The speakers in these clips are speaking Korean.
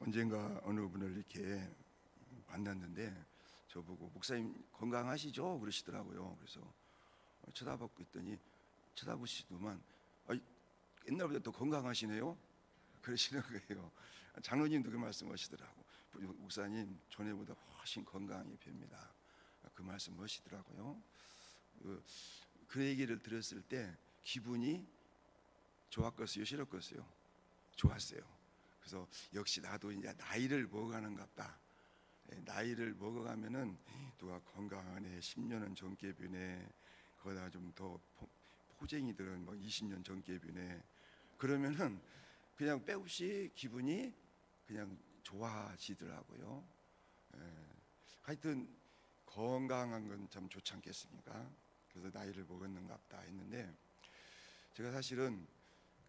언젠가 어느 분을 이렇게 만났는데 저보고 목사님 건강하시죠? 그러시더라고요. 그래서 쳐다보고 있더니 쳐다보시더만 옛날보다 더 건강하시네요? 그러시는 거예요. 장로님도 그 말씀하시더라고. 목사님 전에보다 훨씬 건강히 뵙니다. 그 말씀 하시더라고요. 그 얘기를 들었을 때 기분이 좋았겠어요? 싫었겠어요? 좋았어요. 그래서 역시 나도 이제 나이를 먹어가는갑다. 나이를 먹어가면은 누가 건강하네, 10년은 젊게 변해, 거기다 좀 더 포쟁이들은 막 20년 젊게 변해. 그러면은 그냥 빼없이 기분이 그냥 좋아지더라고요. 하여튼 건강한 건 참 좋지 않겠습니까? 그래서 나이를 먹었는갑다 했는데, 제가 사실은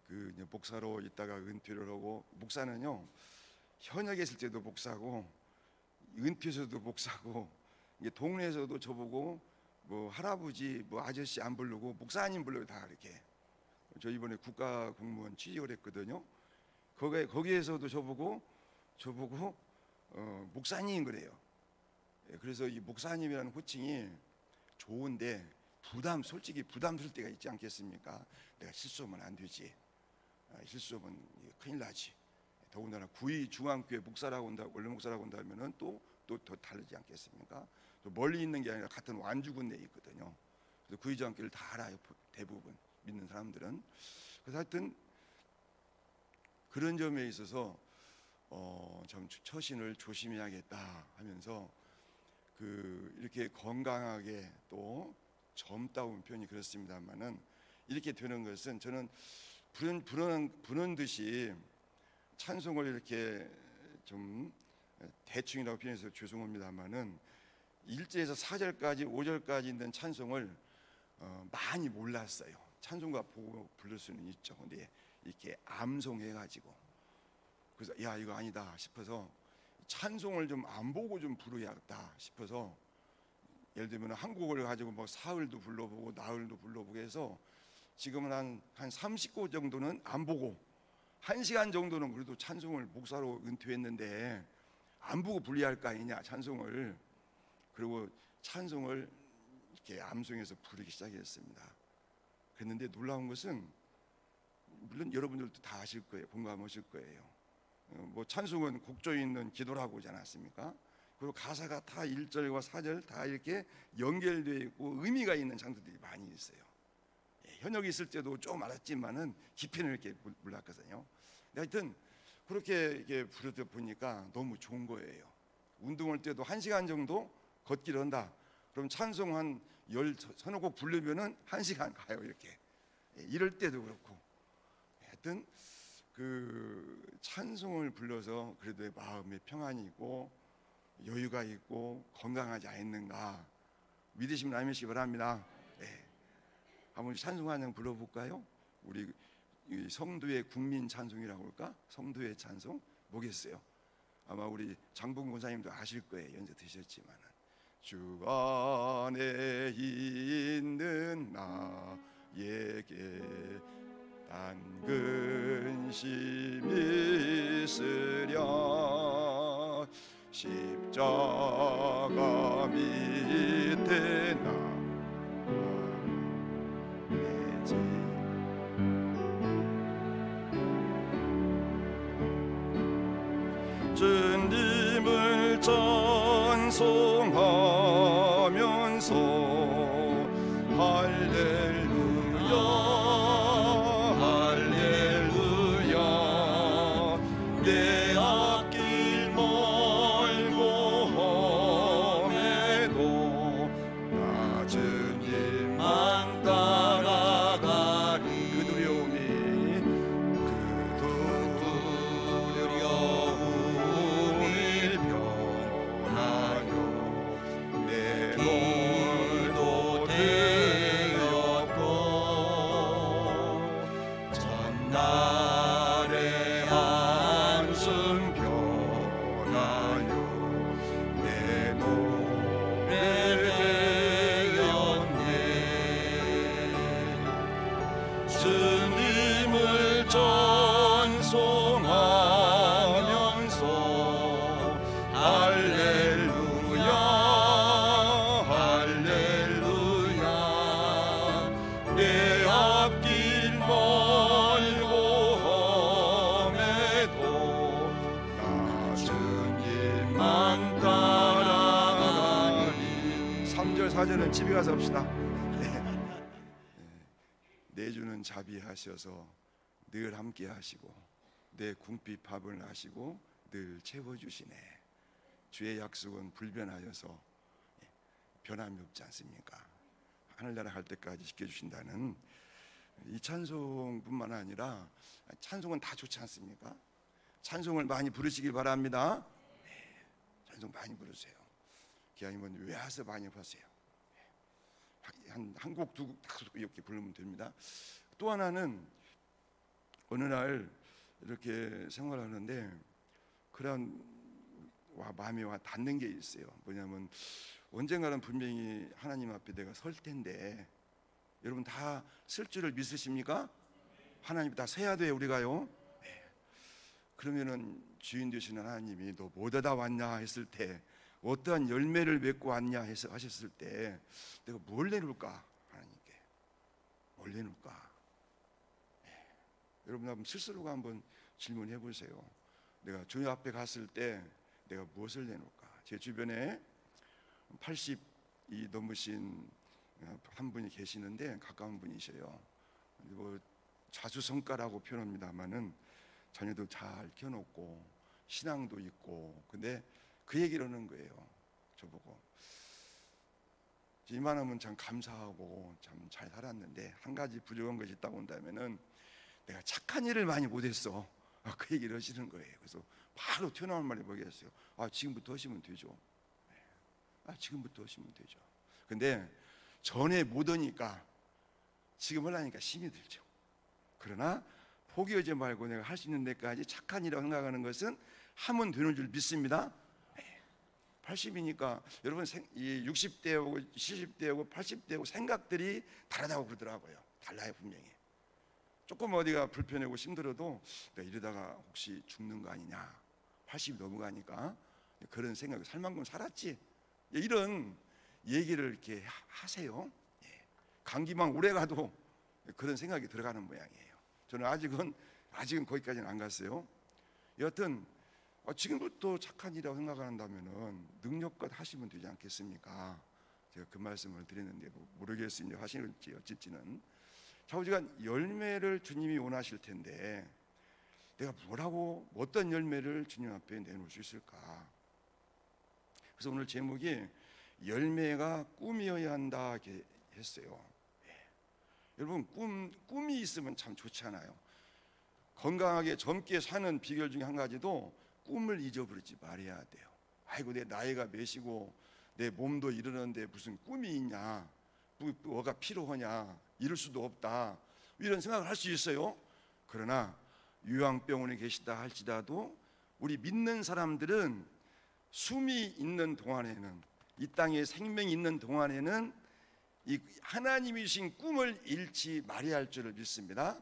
그 목사로 있다가 은퇴를 하고, 목사는요 현역에 있을 때도 목사고 은퇴해서도 목사고, 이게 동네에서도 저보고 뭐 할아버지 뭐 아저씨 안 부르고 목사님 불러요. 다 이렇게. 저 이번에 국가 공무원 취직을 했거든요. 거기에서도 저보고 목사님 그래요. 그래서 이 목사님이라는 호칭이 좋은데 솔직히 부담스러울 때가 있지 않겠습니까? 내가 실수하면 안 되지. 실수하면 큰일 나지. 더군다나 구의 중앙교회 목사라고 온다, 원로 목사라고 온다면은 또 더 다르지 않겠습니까? 또 멀리 있는 게 아니라 같은 완주군 내에 있거든요. 그래서 구의 중앙교회를 다 알아요. 대부분 믿는 사람들은. 그래서 하여튼 그런 점에 있어서 참 처신을 조심해야겠다 하면서 이렇게 건강하게 또 젊다운 표현이 그렇습니다만은 이렇게 되는 것은 저는 부르는 듯이 찬송을 이렇게 좀 대충이라고 표현해서 죄송합니다만은 1절에서 4절까지 5절까지 있는 찬송을 많이 몰랐어요. 찬송가 보고 부를 수는 있죠. 근데 이렇게 암송해가지고 그래서 야 이거 아니다 싶어서 찬송을 좀 안 보고 좀 부르야겠다 싶어서, 예를 들면 한 곡을 가지고 뭐 사흘도 불러보고 나흘도 불러보고 해서 지금은 한 30곡 정도는 안 보고 1시간 정도는 그래도 찬송을 목사로 은퇴했는데 안 보고 불리할 거 아니냐 찬송을. 그리고 찬송을 이렇게 암송해서 부르기 시작했습니다. 그랬는데 놀라운 것은 물론 여러분들도 다 아실 거예요. 공감하실 거예요. 뭐 찬송은 곡조 있는 기도라고 하지 않았습니까? 그리고 가사가 다 1절과 4절 다 이렇게 연결되어 있고 의미가 있는 장소들이 많이 있어요. 현역이 있을 때도 좀 알았지만은 깊이는 이렇게 몰랐거든요. 하여튼 그렇게 이렇게 부르다 보니까 너무 좋은 거예요. 운동할 때도 1시간 정도 걷기를 한다. 그럼 찬송 한 10곡 부르면은 1시간 가요. 이렇게. 이럴 때도 그렇고. 하여튼 그 찬송을 불러서 그래도 마음에 평안이 있고 여유가 있고 건강하지 않는가 믿으시면 아멘이시기 바랍니다. 한번 찬송 한 장 불러볼까요? 우리 성도의 국민 찬송이라고 할까? 성도의 찬송 뭐겠어요? 아마 우리 장봉 권사님도 아실 거예요. 연세 드셨지만은 주 안에 있는 나에게 단 근심이 있으랴 십자가 밑에 나내지 주님을 찬송하면서 할렐루야 할렐루야 내 앞길 멀고 험해도 나 주님만 따라가리 그 두려움이 변하여 내 오늘 사절은 집에 가서 합시다. 내주는 자비하셔서 늘 함께 하시고 내 궁핍 밥을 하시고 늘 채워주시네. 주의 약속은 불변하여서 변함이 없지 않습니까? 하늘나라 갈 때까지 지켜주신다는 이 찬송뿐만 아니라 찬송은 다 좋지 않습니까? 찬송을 많이 부르시길 바랍니다. 찬송 많이 부르세요. 기왕이면 외화서 많이 하세요. 한 곡, 두 곡, 다섯 곡 이렇게 부르면 됩니다. 또 하나는 어느 날 이렇게 생활하는데 그런 마음에 와 닿는 게 있어요. 뭐냐면 언젠가는 분명히 하나님 앞에 내가 설 텐데, 여러분 다 쓸 줄을 믿으십니까? 하나님 다 서야 돼요, 우리가요. 그러면은 주인 되시는 하나님이 너 뭐 얻어다 왔냐 했을 때, 어떠한 열매를 맺고 왔냐 해서 하셨을 때 내가 뭘 내놓을까? 하나님께 뭘 내놓을까? 여러분 한번 스스로가 한번 질문해 보세요. 내가 주님 앞에 갔을 때 내가 무엇을 내놓을까? 제 주변에 80이 넘으신 한 분이 계시는데 가까운 분이셔요. 뭐 자수성가라고 표현합니다만은 자녀도 잘 키워놓고 신앙도 있고, 근데 그 얘기를 하는 거예요. 저보고 이만하면 참 감사하고 참 잘 살았는데 한 가지 부족한 것이 있다고 한다면은 내가 착한 일을 많이 못했어. 그 얘기를 하시는 거예요. 그래서 바로 튀어나온 말이 뭐겠어요? 지금부터 하시면 되죠. 지금부터 하시면 되죠. 근데 전에 못 하니까 지금 하려니까 힘이 들죠. 그러나 포기하지 말고 내가 할 수 있는 데까지 착한 일이라고 생각하는 것은 하면 되는 줄 믿습니다. 80이니까 여러분 60대하고 70대하고 80대하고 생각들이 다르다고 그러더라고요. 달라요, 분명히. 조금 어디가 불편하고 힘들어도 내가 이러다가 혹시 죽는 거 아니냐, 80이 넘어가니까 그런 생각이 살만큼 살았지, 이런 얘기를 이렇게 하세요. 감기만 오래 가도 그런 생각이 들어가는 모양이에요. 저는 아직은 거기까지는 안 갔어요. 여하튼 지금부터 착한 일이라고 생각한다면은 능력껏 하시면 되지 않겠습니까? 제가 그 말씀을 드렸는데 모르겠습니다. 하시는지 어쩔지는. 자, 우리가 열매를 주님이 원하실 텐데 내가 뭐라고 어떤 열매를 주님 앞에 내놓을 수 있을까? 그래서 오늘 제목이 열매가 꿈이어야 한다 이렇게 했어요. 여러분 꿈이 있으면 참 좋잖아요. 건강하게 젊게 사는 비결 중에 한 가지도 꿈을 잊어버리지 말아야 돼요. 아이고 내 나이가 몇이고 내 몸도 이러는데 무슨 꿈이 있냐, 뭐가 필요하냐, 이럴 수도 없다, 이런 생각을 할 수 있어요. 그러나 요양병원에 계시다 할지라도 우리 믿는 사람들은 숨이 있는 동안에는, 이 땅에 생명이 있는 동안에는 이 하나님이신 꿈을 잃지 말아야 할 줄을 믿습니다.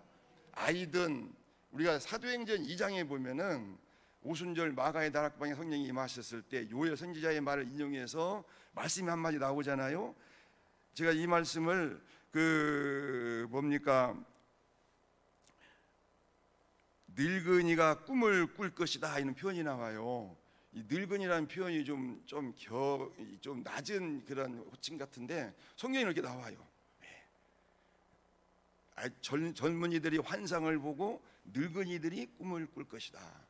아이든 우리가 사도행전 2장에 보면은 오순절 마가의 다락방에 성령이 임하셨을 때 요엘 선지자의 말을 인용해서 말씀이 한마디 나오잖아요. 제가 이 말씀을 늙은이가 꿈을 꿀 것이다 이런 표현이 나와요. 이 늙은이라는 표현이 좀 낮은 그런 호칭 같은데 성경에 이렇게 나와요. 젊은이들이 환상을 보고 늙은이들이 꿈을 꿀 것이다.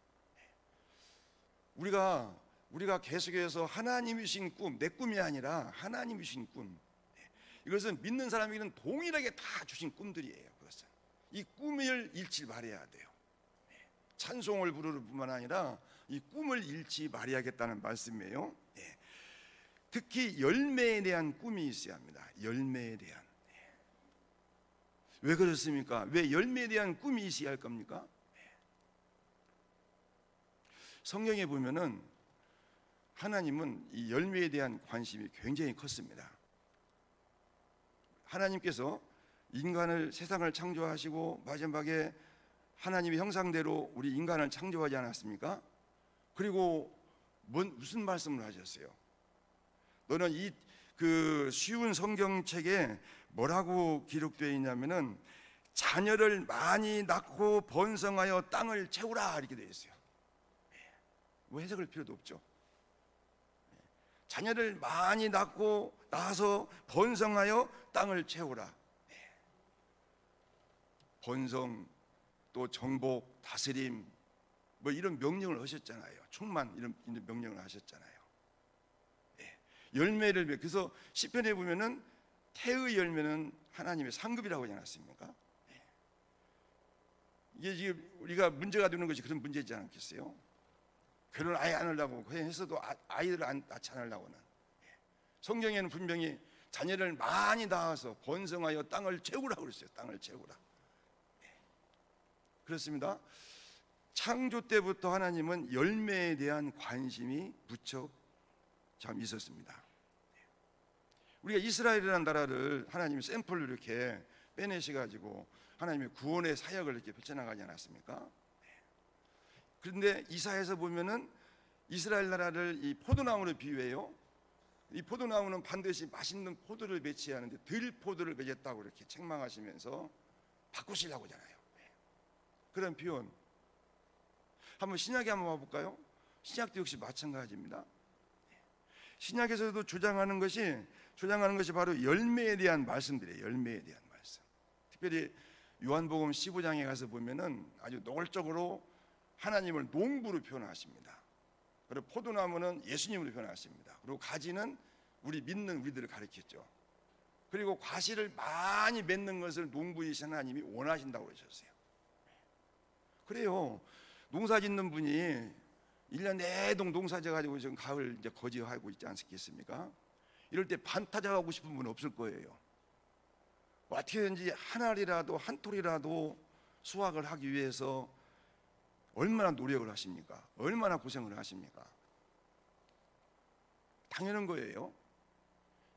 우리가 계속해서 하나님이신 꿈, 내 꿈이 아니라 하나님이신 꿈, 이것은 믿는 사람에게는 동일하게 다 주신 꿈들이에요. 그것은 이 꿈을 잃지 말아야 돼요. 찬송을 부르는 뿐만 아니라 이 꿈을 잃지 말아야겠다는 말씀이에요. 특히 열매에 대한 꿈이 있어야 합니다. 열매에 대한. 왜 그렇습니까? 왜 열매에 대한 꿈이 있어야 할 겁니까? 성경에 보면은 하나님은 이 열매에 대한 관심이 굉장히 컸습니다. 하나님께서 인간을, 세상을 창조하시고 마지막에 하나님의 형상대로 우리 인간을 창조하지 않았습니까? 그리고 무슨 말씀을 하셨어요? 너는 그 쉬운 성경책에 뭐라고 기록되어 있냐면은 자녀를 많이 낳고 번성하여 땅을 채우라 이렇게 되어 있어요. 뭐 해석할 필요도 없죠. 자녀를 많이 낳고 나서 번성하여 땅을 채우라. 번성, 또 정복, 다스림, 뭐 이런 명령을 하셨잖아요. 충만, 이런 명령을 하셨잖아요. 열매를 그래서 시편에 보면은 태의 열매는 하나님의 상급이라고 하지 않았습니까? 이게 지금 우리가 문제가 되는 것이 그런 문제지 않겠어요? 결혼 아예 안 하려고 했어도 아이들을 안 낳지 않으려고는. 성경에는 분명히 자녀를 많이 낳아서 번성하여 땅을 채우라고 그랬어요. 땅을 채우라. 그렇습니다. 창조 때부터 하나님은 열매에 대한 관심이 무척 참 있었습니다. 우리가 이스라엘이라는 나라를 하나님이 샘플로 이렇게 빼내셔가지고 하나님의 구원의 사역을 이렇게 펼쳐나가지 않았습니까? 그런데 이사야에서 보면은 이스라엘 나라를 이 포도나무로 비유해요. 이 포도나무는 반드시 맛있는 포도를 맺혀야 하는데 들포도를 맺었다고 이렇게 책망하시면서 바꾸시려고 하잖아요. 그런 표현. 한번 신약에 한번 와볼까요? 신약도 역시 마찬가지입니다. 신약에서도 주장하는 것이 바로 열매에 대한 말씀들이에요. 열매에 대한 말씀. 특별히 요한복음 15장에 가서 보면은 아주 노골적으로 하나님을 농부로 표현하십니다. 그리고 포도나무는 예수님으로 표현하십니다. 그리고 가지는 우리 믿는 우리들을 가르쳤죠. 그리고 과실을 많이 맺는 것을 농부이신 하나님이 원하신다고 그러셨어요. 그래요. 농사 짓는 분이 1년 내동 농사 져가지고 지금 가을 이제 거지하고 있지 않겠습니까? 이럴 때 반타작하고 싶은 분은 없을 거예요. 어떻게든지 한 알이라도 한 톨이라도 수확을 하기 위해서 얼마나 노력을 하십니까? 얼마나 고생을 하십니까? 당연한 거예요.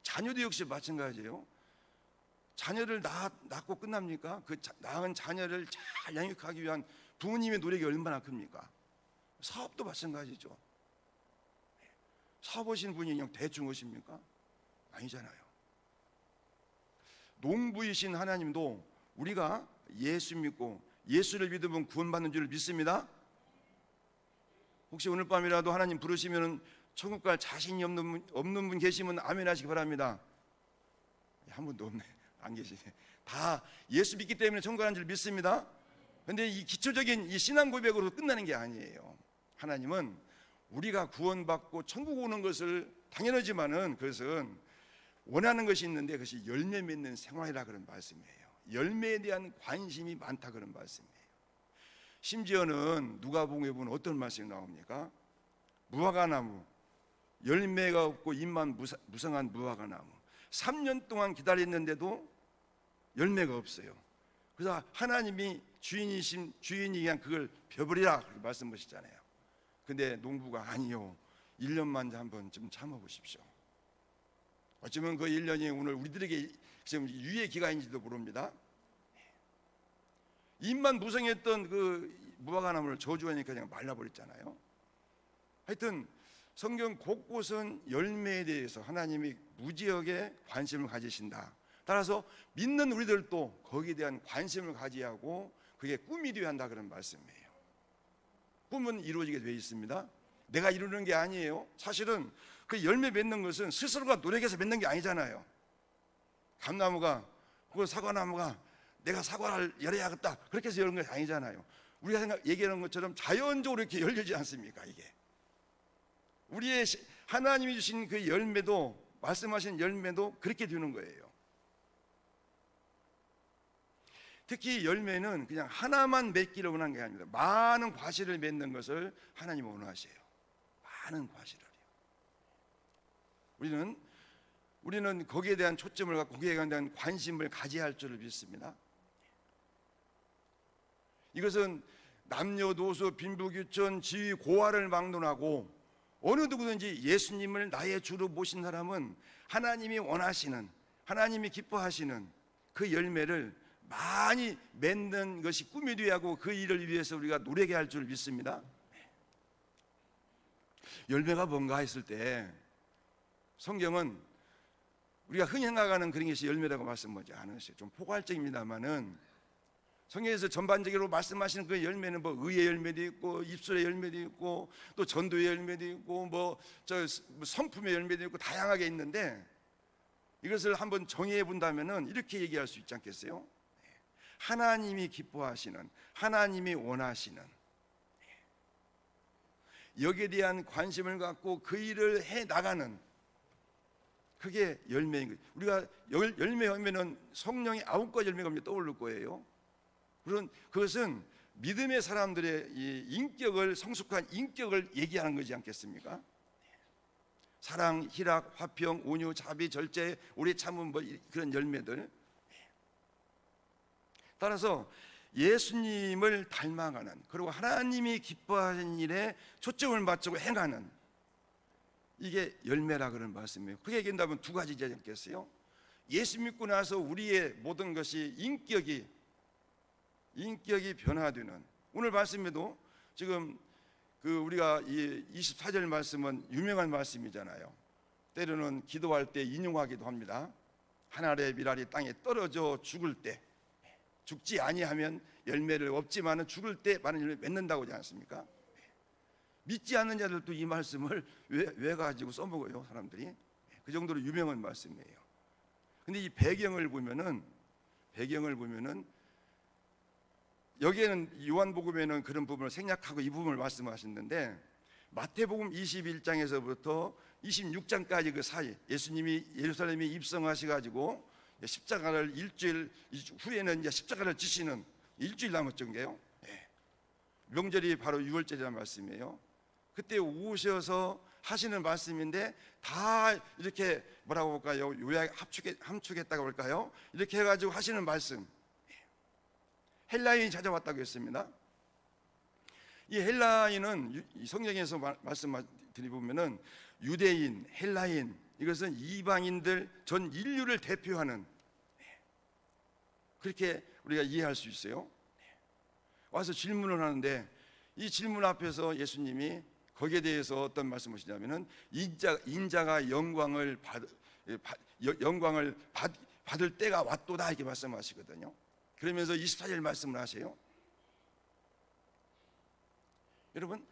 자녀도 역시 마찬가지예요. 자녀를 낳고 끝납니까? 그 낳은 자녀를 잘 양육하기 위한 부모님의 노력이 얼마나 큽니까? 사업도 마찬가지죠. 사업 하시는 분이 그냥 대충 오십니까? 아니잖아요. 농부이신 하나님도 우리가 예수 믿고 예수를 믿으면 구원받는 줄 믿습니다. 혹시 오늘 밤이라도 하나님 부르시면 천국 갈 자신이 없는 분 계시면 아멘 하시기 바랍니다. 한 분도 없네. 안 계시네. 다 예수 믿기 때문에 천국 가는 줄 믿습니다. 그런데 이 기초적인 이 신앙 고백으로 끝나는 게 아니에요. 하나님은 우리가 구원받고 천국 오는 것을 당연하지만은 그것은 원하는 것이 있는데 그것이 열매 맺는 생활이라 그런 말씀이에요. 열매에 대한 관심이 많다 그런 말씀이에요. 심지어는 누가복음에 보면 어떤 말씀이 나옵니까? 무화과나무, 열매가 없고 잎만 무성한 무화과나무 3년 동안 기다렸는데도 열매가 없어요. 그래서 하나님이 주인이 그냥 그걸 벼버리라 그렇게 말씀하시잖아요. 근데 농부가 아니요, 1년만 한번 좀 참아보십시오. 어쩌면 그 1년이 오늘 우리들에게 지금 유예 기간인지도 모릅니다. 잎만 무성했던 그 무화과나무를 저주하니까 그냥 말라버렸잖아요. 하여튼 성경 곳곳은 열매에 대해서 하나님이 무지하게 관심을 가지신다. 따라서 믿는 우리들도 거기에 대한 관심을 가져야 하고 그게 꿈이 되어야 한다 그런 말씀이에요. 꿈은 이루어지게 되어 있습니다. 내가 이루는 게 아니에요. 사실은 그 열매 맺는 것은 스스로가 노력해서 맺는 게 아니잖아요. 감나무가 그 사과나무가 내가 사과를 열어야겠다 그렇게 해서 열는 게 아니잖아요. 우리가 얘기하는 것처럼 자연적으로 이렇게 열리지 않습니까? 이게 우리의 하나님이 주신 그 열매도, 말씀하신 열매도 그렇게 되는 거예요. 특히 열매는 그냥 하나만 맺기를 원하는 게 아닙니다. 많은 과실을 맺는 것을 하나님은 원하세요. 많은 과실을요. 우리는 거기에 대한 초점을 갖고 거기에 대한 관심을 가져야 할 줄을 믿습니다. 이것은 남녀 노소 빈부귀천 지위 고하를 막론하고 어느 누구든지 예수님을 나의 주로 모신 사람은 하나님이 원하시는, 하나님이 기뻐하시는 그 열매를 많이 맺는 것이 꿈이 되어야 하고 그 일을 위해서 우리가 노력해야 할 줄 믿습니다. 열매가 뭔가 했을 때 성경은 우리가 흔히 생각하는 그런 것이 열매라고 말씀하지 않으세요. 좀 포괄적입니다만은 성경에서 전반적으로 말씀하시는 그 열매는 뭐 의의 열매도 있고 입술의 열매도 있고 또 전도의 열매도 있고 뭐 성품의 열매도 있고 다양하게 있는데 이것을 한번 정의해 본다면은 이렇게 얘기할 수 있지 않겠어요? 하나님이 기뻐하시는, 하나님이 원하시는, 여기에 대한 관심을 갖고 그 일을 해 나가는, 그게 열매인 거예요. 우리가 열매 하면은 성령의 9가지 열매가 떠오를 거예요. 그것은 믿음의 사람들의 이 인격을, 성숙한 인격을 얘기하는 거지 않겠습니까? 사랑, 희락, 화평, 온유, 자비, 절제, 오래 참음, 그런 열매들. 따라서 예수님을 닮아가는, 그리고 하나님이 기뻐하는 일에 초점을 맞추고 행하는, 이게 열매라 그런 말씀이에요. 그게 얘기한다면 두 가지지 않겠어요? 예수 믿고 나서 우리의 모든 것이 인격이 변화되는, 오늘 말씀에도 지금 우리가 이 24절 말씀은 유명한 말씀이잖아요. 때로는 기도할 때 인용하기도 합니다. 하늘의 밀알이 땅에 떨어져 죽을 때, 죽지 아니하면 열매를 없지만은 죽을 때 많은 열매 맺는다고 하지 않습니까? 믿지 않는 자들도 이 말씀을 왜 가지고 써먹어요, 사람들이. 그 정도로 유명한 말씀이에요. 근데 이 배경을 보면은 여기에는 요한복음에는 그런 부분을 생략하고 이 부분을 말씀하셨는데, 마태복음 21장에서부터 26장까지 그 사이, 예수님이 예루살렘에 입성하셔가지고 십자가를 일주일 후에는 이제 십자가를 지시는, 일주일 남았죠, 게요. 명절이 바로 6월절이라는 말씀이에요. 그때 오셔서 하시는 말씀인데 다 이렇게 뭐라고 볼까요? 요약 함축했다고 볼까요? 이렇게 해가지고 하시는 말씀. 헬라인이 찾아왔다고 했습니다. 이 헬라인은 성경에서 말씀드리보면은 유대인, 헬라인, 이것은 이방인들 전 인류를 대표하는, 그렇게 우리가 이해할 수 있어요. 와서 질문을 하는데 이 질문 앞에서 예수님이 거기에 대해서 어떤 말씀하시냐면은 인자가 영광을 받을 때가 왔도다, 이렇게 말씀하시거든요. 그러면서 24절 말씀을 하세요. 여러분,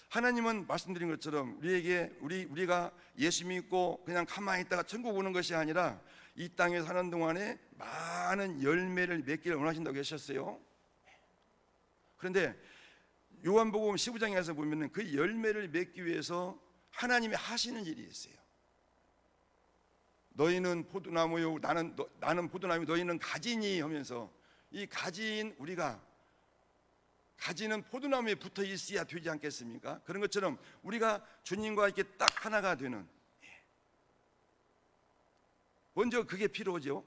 하나님은 말씀드린 것처럼 우리가 예수 믿고 그냥 가만히 있다가 천국 오는 것이 아니라 이 땅에 사는 동안에 많은 열매를 맺기를 원하신다고 하셨어요. 그런데 요한복음 15장에서 보면은 그 열매를 맺기 위해서 하나님이 하시는 일이 있어요. 너희는 포도나무요, 나는 포도나무, 너희는 가지니 하면서, 이 가지인 우리가, 가지는 포도나무에 붙어 있어야 되지 않겠습니까? 그런 것처럼 우리가 주님과 이렇게 딱 하나가 되는, 먼저 그게 필요하죠.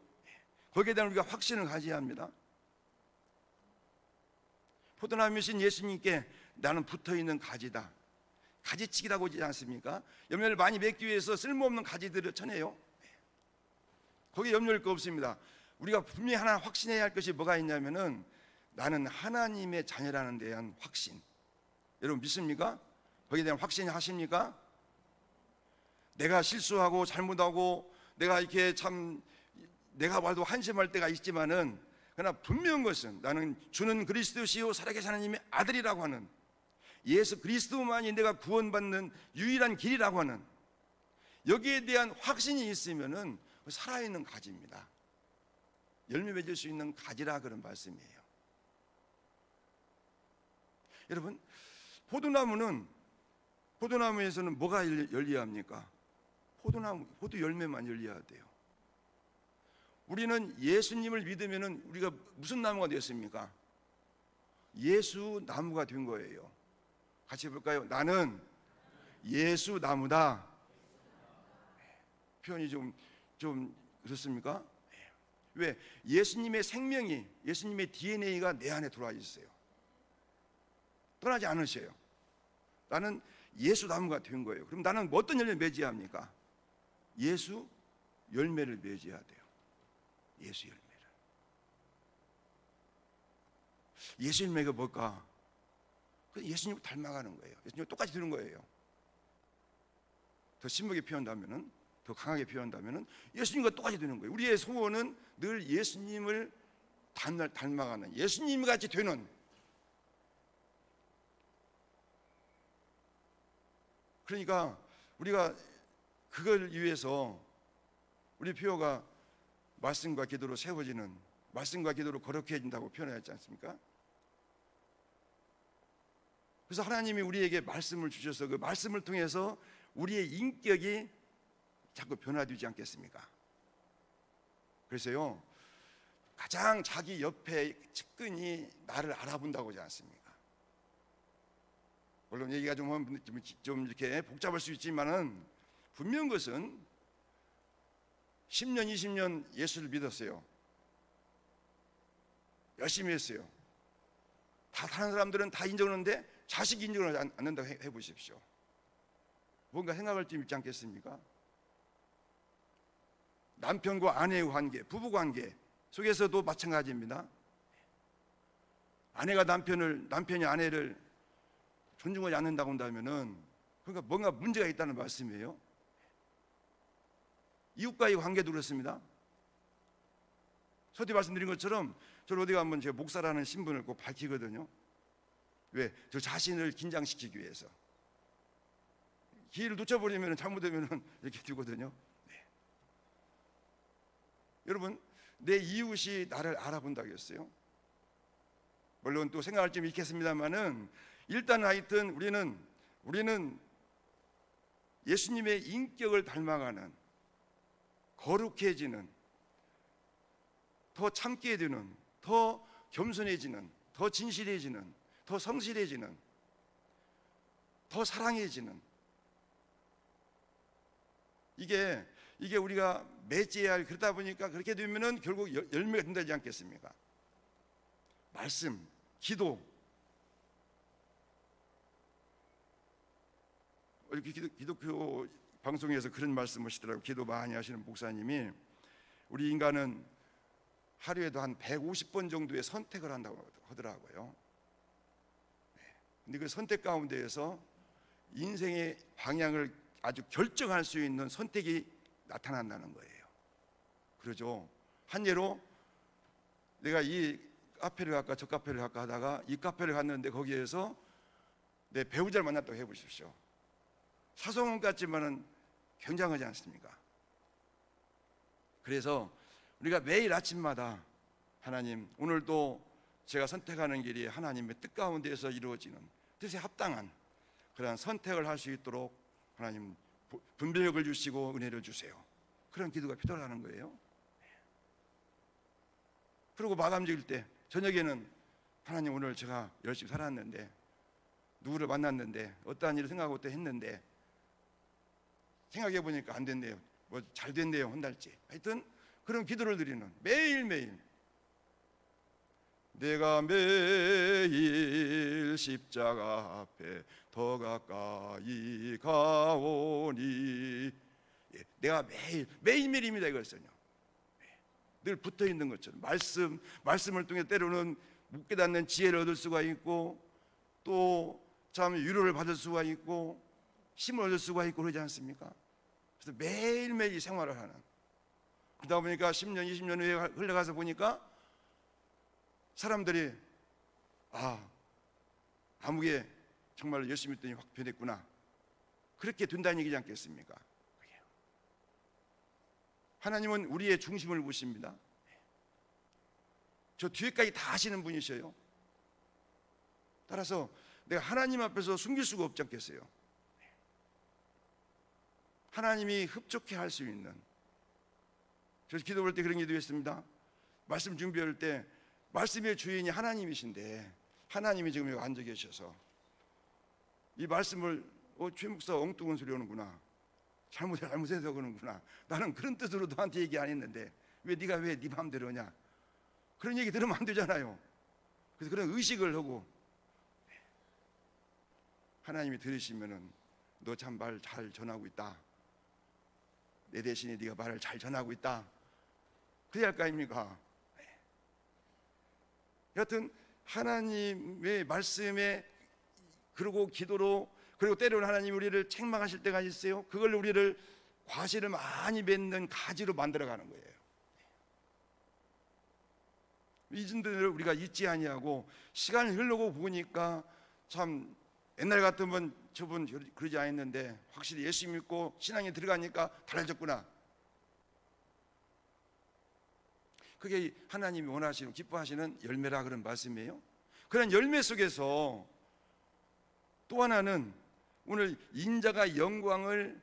거기에 대한 우리가 확신을 가져야 합니다. 포도나무이신 예수님께 나는 붙어있는 가지다, 가지치기라고 하지 않습니까? 열매를 많이 맺기 위해서 쓸모없는 가지들을 쳐내요. 거기에 염려할 거 없습니다. 우리가 분명히 하나 확신해야 할 것이 뭐가 있냐면은, 나는 하나님의 자녀라는 데 대한 확신. 여러분 믿습니까? 거기에 대한 확신 하십니까? 내가 실수하고 잘못하고 내가 이렇게 내가 봐도 한심할 때가 있지만은, 그러나 분명한 것은 나는 주는 그리스도시요 살아계신 하나님의 아들이라고 하는, 예수 그리스도만이 내가 구원받는 유일한 길이라고 하는, 여기에 대한 확신이 있으면은 살아있는 가지입니다. 열매 맺을 수 있는 가지라 그런 말씀이에요. 여러분, 포도나무에서는 뭐가 열려야 합니까? 포도 열매만 열려야 돼요. 우리는 예수님을 믿으면은 우리가 무슨 나무가 되었습니까? 예수 나무가 된 거예요. 같이 해볼까요? 나는 예수 나무다. 표현이 좀 그렇습니까? 왜? 예수님의 생명이, 예수님의 DNA가 내 안에 들어와 있어요. 떠나지 않으셔요. 나는 예수 나무가 된 거예요. 그럼 나는 어떤 열매 맺어야 합니까? 예수 열매를 맺어야 돼요. 예수 열매를. 예수 열매가 뭘까? 예수님을 닮아가는 거예요. 예수님을 똑같이 되는 거예요. 더 심하게 표현한다면은, 더 강하게 표현한다면은 예수님과 똑같이 되는 거예요. 우리의 소원은 늘 예수님을 닮아가는, 예수님 같이 되는. 그러니까 우리가 그걸 위해서 우리 표어가 말씀과 기도로 세워지는, 말씀과 기도로 거룩해진다고 표현하지 않습니까? 그래서 하나님이 우리에게 말씀을 주셔서 그 말씀을 통해서 우리의 인격이 자꾸 변화되지 않겠습니까? 그래서요, 가장 자기 옆에 측근이 나를 알아본다고 하지 않습니까? 물론 얘기가 좀 이렇게 복잡할 수 있지만은 분명한 것은 10년, 20년 예수를 믿었어요. 열심히 했어요. 다른 사람들은 다 인정하는데 자식 인정을 하지 않는다고 해보십시오. 뭔가 생각할 점 있지 않겠습니까? 남편과 아내의 관계, 부부 관계 속에서도 마찬가지입니다. 아내가 남편이 아내를 존중하지 않는다고 한다면은 그러니까 뭔가 문제가 있다는 말씀이에요. 이웃과의 관계도 그렇습니다. 서두에 말씀드린 것처럼 저는 어디 가면 제가 목사라는 신분을 꼭 밝히거든요. 왜? 저 자신을 긴장시키기 위해서. 기회를 놓쳐버리면 잘못되면 이렇게 되거든요. 네. 여러분, 내 이웃이 나를 알아본다고 했어요. 물론 또 생각할 점이 있겠습니다만은 일단 하여튼 우리는 예수님의 인격을 닮아가는, 거룩해지는, 더 참게 되는, 더 겸손해지는, 더 진실해지는, 더 성실해지는, 더 사랑해지는, 이게 우리가 맺어야 할, 그러다 보니까 그렇게 되면은 결국 열매가 된다지 않겠습니까? 말씀, 기도. 이렇게 기독교 방송에서 그런 말씀 하시더라고요. 기도 많이 하시는 목사님이 우리 인간은 하루에도 한 150번 정도의 선택을 한다고 하더라고요. 근데 그 선택 가운데에서 인생의 방향을 아주 결정할 수 있는 선택이 나타난다는 거예요. 그러죠. 한 예로 내가 이 카페를 갈까 저 카페를 갈까 하다가 이 카페를 갔는데 거기에서 내 배우자를 만났다고 해보십시오. 사소한 것 같지만은 굉장하지 않습니까? 그래서 우리가 매일 아침마다 하나님, 오늘도 제가 선택하는 길이 하나님의 뜻 가운데에서 이루어지는 뜻에 합당한 그런 선택을 할 수 있도록 하나님 분별력을 주시고 은혜를 주세요. 그런 기도가 필요하다는 거예요. 그리고 마감 지을 때 저녁에는 하나님, 오늘 제가 열심히 살았는데, 누구를 만났는데, 어떠한 일을 생각하고 또 했는데 생각해 보니까 안 된대요. 뭐 잘 된대요. 혼날지. 하여튼 그런 기도를 드리는, 매일매일 내가 매일 십자가 앞에 더 가까이 가오니. 내가 매일매일입니다. 이것은요. 늘 붙어 있는 것처럼 말씀을 통해 때로는 못 깨닫는 지혜를 얻을 수가 있고, 또 참 위로를 받을 수가 있고, 힘을 얻을 수가 있고 그러지 않습니까? 그래서 매일매일 생활을 하는. 그러다 보니까 10년, 20년 후에 흘러가서 보니까 사람들이 아무개 정말 열심히 했더니 확 변했구나. 그렇게 된다는 얘기지 않겠습니까? 하나님은 우리의 중심을 보십니다. 저 뒤에까지 다 아시는 분이셔요. 따라서 내가 하나님 앞에서 숨길 수가 없지 않겠어요? 하나님이 흡족해 할 수 있는. 저 기도할 때 그런 기도했습니다. 말씀 준비할 때 말씀의 주인이 하나님이신데 하나님이 지금 여기 앉아 계셔서 이 말씀을 최 목사 엉뚱한 소리 하는구나, 잘못해서 그러는구나, 나는 그런 뜻으로 너한테 얘기 안 했는데 왜 네가 왜 네 마음대로 하냐, 그런 얘기 들으면 안 되잖아요. 그래서 그런 의식을 하고, 하나님이 들으시면은 너 참 말 잘 전하고 있다, 내 대신에 네가 말을 잘 전하고 있다, 그래야 할 거 아닙니까? 여하튼 하나님의 말씀에, 그리고 기도로, 그리고 때로는 하나님 우리를 책망하실 때가 있어요. 그걸 우리를 과실을 많이 맺는 가지로 만들어가는 거예요. 잊은 데를 우리가 잊지 아니하고, 시간이 흐르고 보니까 참 옛날 같으면 저분 그러지 않았는데 확실히 예수 믿고 신앙에 들어가니까 달라졌구나. 그게 하나님이 원하시는, 기뻐하시는 열매라 그런 말씀이에요. 그런 열매 속에서 또 하나는 오늘 인자가 영광을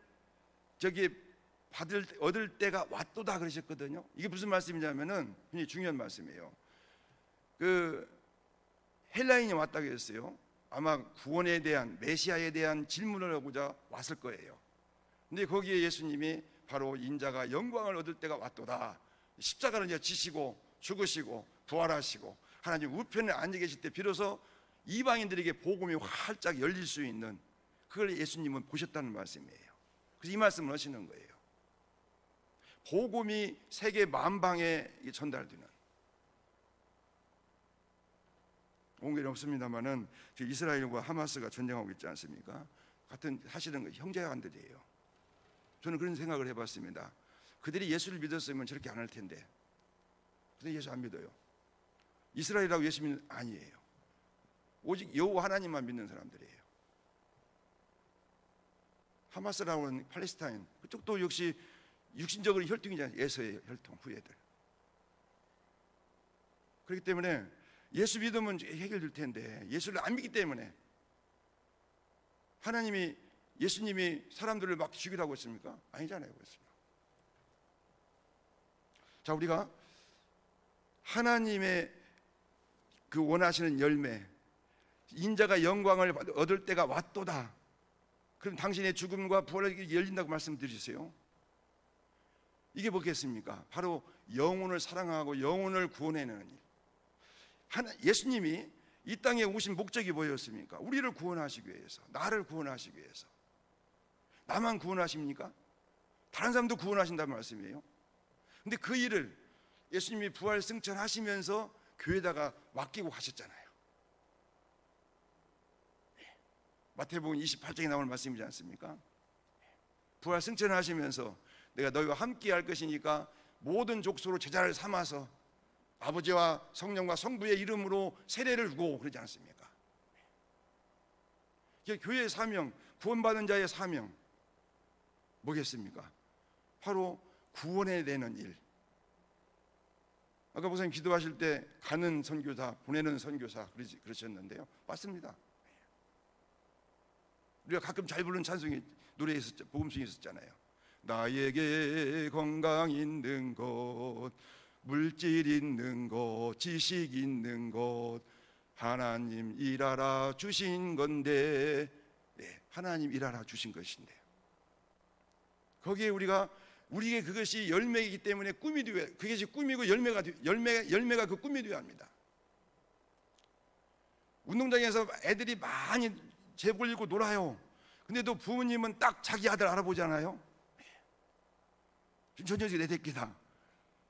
얻을 때가 왔도다 그러셨거든요. 이게 무슨 말씀이냐면은 굉장히 중요한 말씀이에요. 그 헬라인이 왔다고 했어요. 아마 구원에 대한, 메시아에 대한 질문을 하고자 왔을 거예요. 근데 거기에 예수님이 바로 인자가 영광을 얻을 때가 왔도다, 십자가를 이제 지시고 죽으시고 부활하시고 하나님 우편에 앉아 계실 때 비로소 이방인들에게 복음이 활짝 열릴 수 있는, 그걸 예수님은 보셨다는 말씀이에요. 그래서 이 말씀을 하시는 거예요. 복음이 세계 만방에 전달되는, 옹결이 없습니다만은 이스라엘과 하마스가 전쟁하고 있지 않습니까? 같은 사실은 형제간들이에요. 저는 그런 생각을 해봤습니다. 그들이 예수를 믿었으면 저렇게 안 할 텐데, 근데 예수 안 믿어요. 이스라엘하고 예수 믿는 아니에요. 오직 여호와 하나님만 믿는 사람들이에요. 하마스라고는 팔레스타인, 그쪽도 역시 육신적으로 혈통이잖아요. 에서의 혈통, 후예들. 그렇기 때문에 예수 믿으면 해결될 텐데, 예수를 안 믿기 때문에 하나님이, 예수님이 사람들을 막 죽이라고 했습니까? 아니잖아요. 그렇습니다. 자, 우리가 하나님의 그 원하시는 열매, 인자가 영광을 얻을 때가 왔도다. 그럼 당신의 죽음과 부활이 열린다고 말씀드리세요. 이게 뭐겠습니까? 바로 영혼을 사랑하고 영혼을 구원해내는 일. 예수님이 이 땅에 오신 목적이 뭐였습니까? 우리를 구원하시기 위해서, 나를 구원하시기 위해서. 나만 구원하십니까? 다른 사람도 구원하신다는 말씀이에요. 근데 그 일을 예수님이 부활 승천하시면서 교회에다가 맡기고 가셨잖아요. 마태복음 28장에 나오는 말씀이지 않습니까? 부활 승천하시면서 내가 너희와 함께 할 것이니까 모든 족속으로 제자를 삼아서 아버지와 성령과 성부의 이름으로 세례를 주고 그러지 않습니까? 교회의 사명, 구원받은 자의 사명 뭐겠습니까? 바로 구원해내는 일. 아까 목사님 기도하실 때 가는 선교사, 보내는 선교사 그러셨는데요, 맞습니다. 우리가 가끔 잘 부르는 찬송이, 노래 있었죠, 복음송이 있었잖아요. 나에게 건강 있는 곳, 물질 있는 곳, 지식 있는 곳, 하나님 일하라 주신 건데, 네, 하나님 일하라 주신 것인데, 거기에 우리에게 그것이 열매이기 때문에 꿈이 되어야, 그것이 꿈이고 열매가 그 꿈이 되어야 합니다. 운동장에서 애들이 많이 재벌리고 놀아요. 근데도 부모님은 딱 자기 아들 알아보잖아요. 저 녀석이 내 새끼다.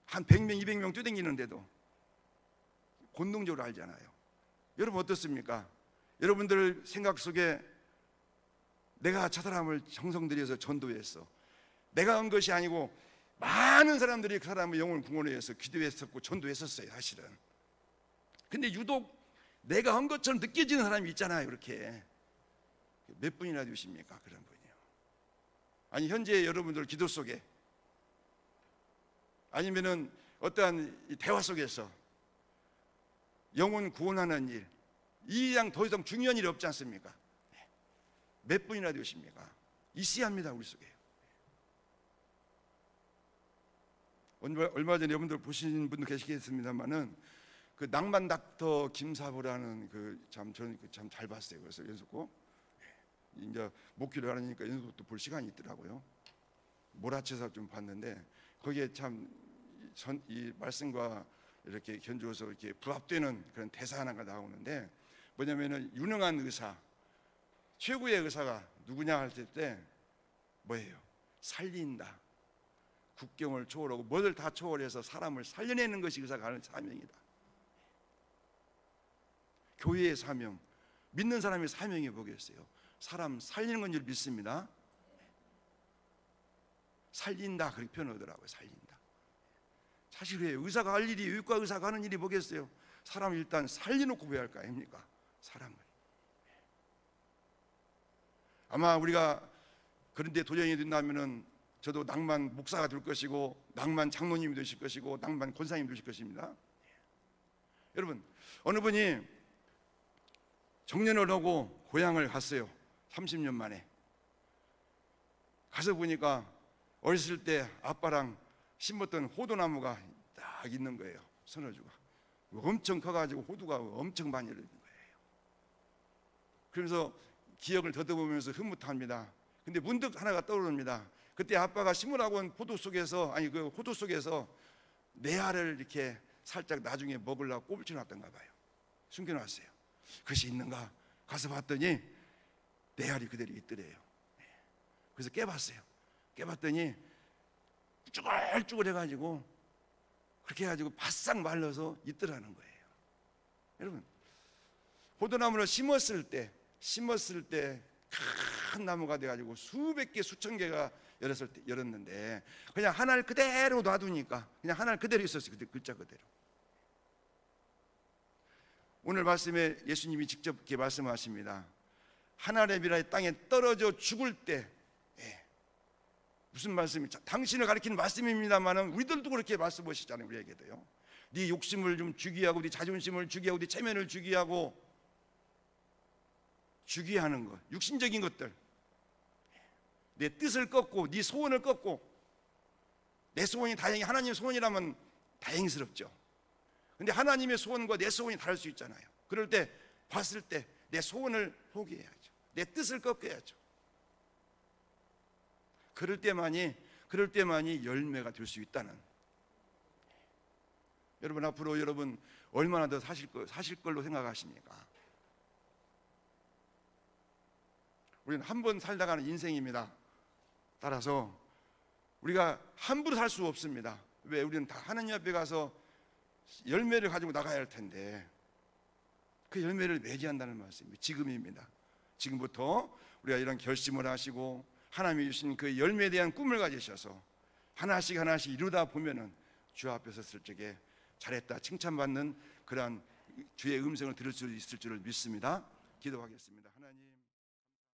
한 100명, 200명 뛰어다니는데도 본능적으로 알잖아요. 여러분 어떻습니까? 여러분들 생각 속에 내가 저 사람을 정성 들여서 전도했어, 내가 한 것이 아니고 많은 사람들이 그 사람의 영혼을 구원해서 기도했었고 전도했었어요, 사실은. 근데 유독 내가 한 것처럼 느껴지는 사람이 있잖아요. 이렇게 몇 분이나 되십니까? 그런 분이요. 아니, 현재 여러분들 기도 속에, 아니면은 어떠한 대화 속에서 영혼 구원하는 일, 이 이상 더 이상 중요한 일이 없지 않습니까? 몇 분이나 되십니까? 있어야 합니다, 우리 속에. 얼마 전에 여러분들 보신 분도 계시겠습니다만은 그 낭만 닥터 김사부라는 저는 참 잘 봤어요. 그래서 연속고 이제 목기를 하니까 연속도 볼 시간이 있더라고요. 몰아쳐서 좀 봤는데 거기에 참 이 말씀과 이렇게 견주어서 이렇게 부합되는 그런 대사 하나가 나오는데, 뭐냐면은 유능한 의사, 최고의 의사가 누구냐 할 때 뭐예요? 살린다. 국경을 초월하고 뭐를 다 초월해서 사람을 살려내는 것이 의사가 하는 사명이다. 교회의 사명, 믿는 사람의 사명이 뭐겠어요? 사람 살리는 건 줄 믿습니다. 살린다, 그렇게 표현하더라고요. 살린다. 사실 왜 의사가 할 일이, 외과 의사가 하는 일이 뭐겠어요? 사람을 일단 살려놓고 왜 할까 아닙니까? 사람을. 아마 우리가 그런데 도전이 된다면은 저도 낭만 목사가 될 것이고 낭만 장로님이 되실 것이고 낭만 권사님 되실 것입니다. 여러분, 어느 분이 정년을 하고 고향을 갔어요. 30년 만에 가서 보니까 어렸을 때 아빠랑 심었던 호두나무가 딱 있는 거예요. 서너주가 엄청 커가지고 호두가 엄청 많이 열리는 거예요. 그러면서 기억을 더듬으면서 흐뭇합니다. 근데 문득 하나가 떠오릅니다. 그때 아빠가 심으라고 한 포도 속에서, 아니 그 호두 속에서 내 알을 이렇게 살짝 나중에 먹으려고 꼽을쳐놨던가 봐요. 숨겨놨어요. 그것이 있는가 가서 봤더니 내 알이 그대로 있더래요. 그래서 깨봤어요. 깨봤더니 쭈글쭈글 해가지고 그렇게 해가지고 바싹 말라서 있더라는 거예요. 여러분, 호두나무를 심었을 때 큰 나무가 돼가지고 수백 개 수천 개가 열었는데 그냥 하나를 그대로 놔두니까 그냥 하나를 그대로 있었어요. 글자 그대로. 오늘 말씀에 예수님이 직접 이렇게 말씀하십니다. 하나의 비라의 땅에 떨어져 죽을 때, 무슨 말씀이죠? 당신을 가리키는 말씀입니다만은 우리들도 그렇게 말씀하시잖아요. 우리에게도요. 네 욕심을 좀 죽이하고 네 자존심을 죽이하고 네 체면을 죽이하고 죽이하는 것, 육신적인 것들, 내 뜻을 꺾고 네 소원을 꺾고, 내 소원이 다행히 하나님의 소원이라면 다행스럽죠. 근데 하나님의 소원과 내 소원이 다를 수 있잖아요. 그럴 때 봤을 때 내 소원을 포기해야죠. 내 뜻을 꺾어야죠. 그럴 때만이 열매가 될 수 있다는. 여러분, 앞으로 여러분 얼마나 더 사실 걸로 생각하십니까? 우리는 한 번 살다 가는 인생입니다. 따라서 우리가 함부로 살 수 없습니다. 왜? 우리는 다 하나님 앞에 가서 열매를 가지고 나가야 할 텐데 그 열매를 맺이한다는 말씀입니다. 지금입니다. 지금부터 우리가 이런 결심을 하시고 하나님이 주신 그 열매에 대한 꿈을 가지셔서 하나씩 이루다 보면은 주 앞에 섰을 적에 잘했다 칭찬받는 그러한 주의 음성을 들을 수 있을 줄을 믿습니다. 기도하겠습니다. 하나님.